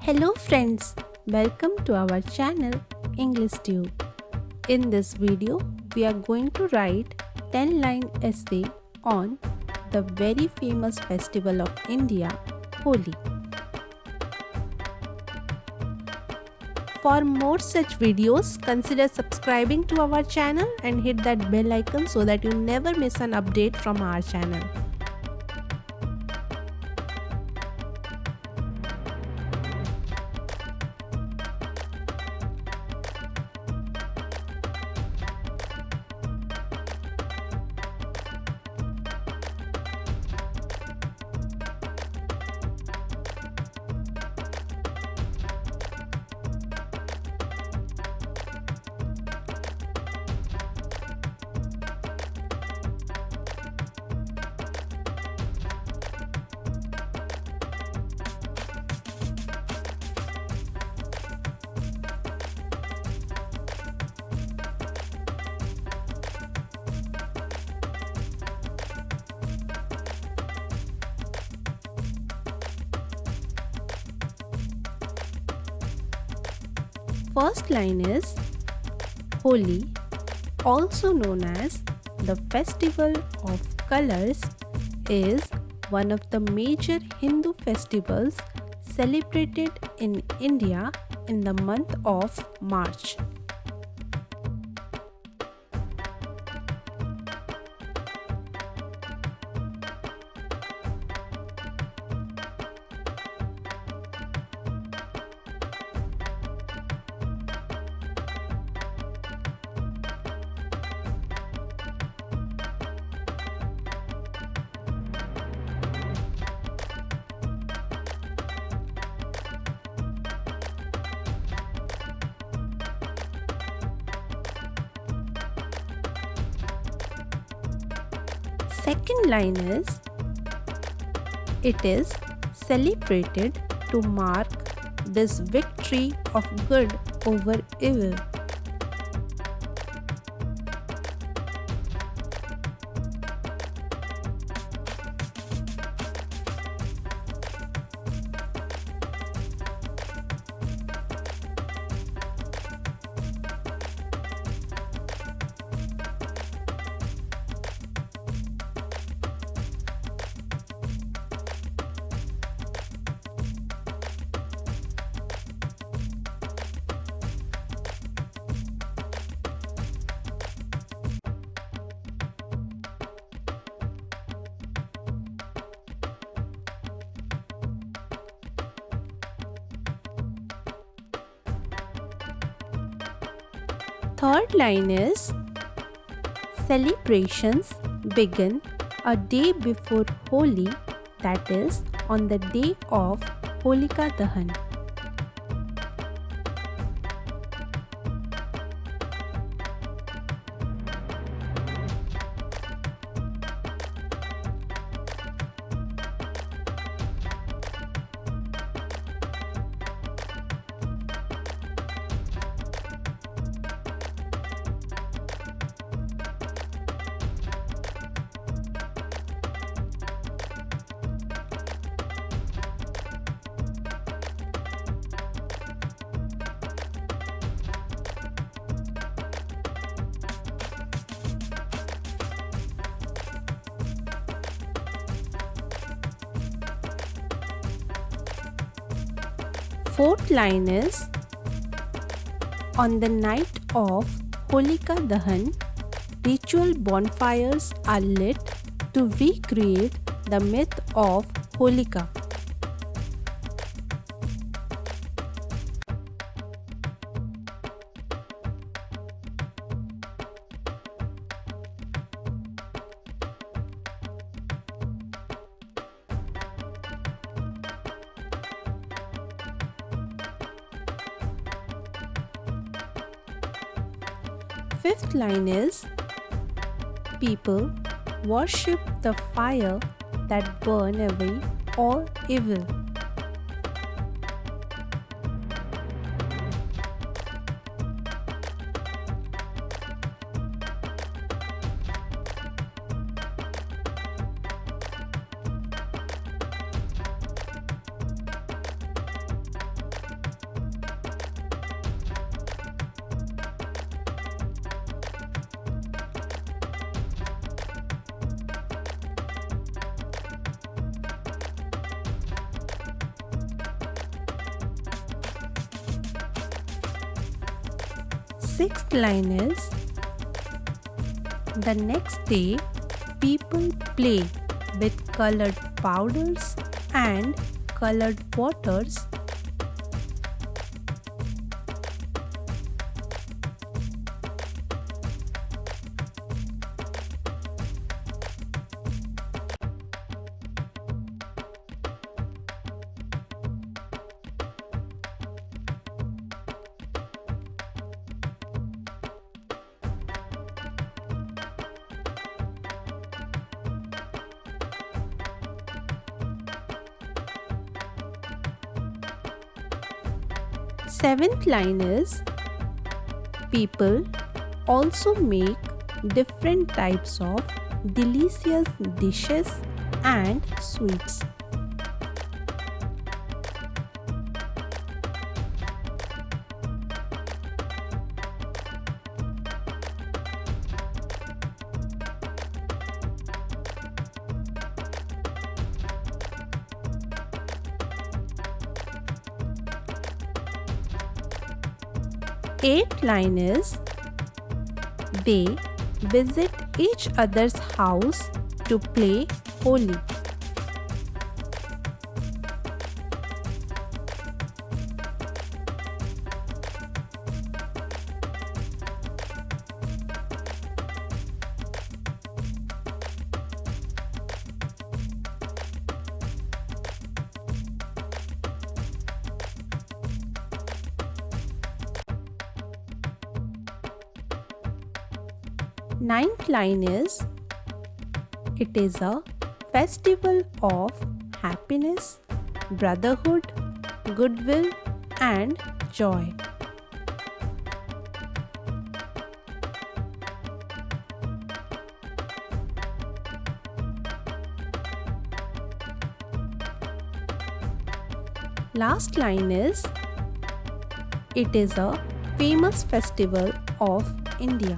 Hello friends, welcome to our channel English Tube. In this video, we are going to write 10-line essay on the very famous festival of India, Holi. For more such videos, consider subscribing to our channel and hit that bell icon so that you never miss an update from our channel. First line is Holi, also known as the Festival of Colors, is one of the major Hindu festivals celebrated in India in the month of March. Second line is, it is celebrated to mark this victory of good over evil. Third line is, celebrations begin a day before Holi, that is, on the day of Holika Dahan. Fourth line is, on the night of Holika Dahan, ritual bonfires are lit to recreate the myth of Holika. Fifth line is, people worship the fire that burn away all evil. Sixth line is the next day people play with colored powders and colored waters. Seventh line is people also make different types of delicious dishes and sweets. Eighth line is they visit each other's house to play Holi. Ninth line is it is a festival of happiness, brotherhood, goodwill, and joy. Last line is it is a famous festival of India.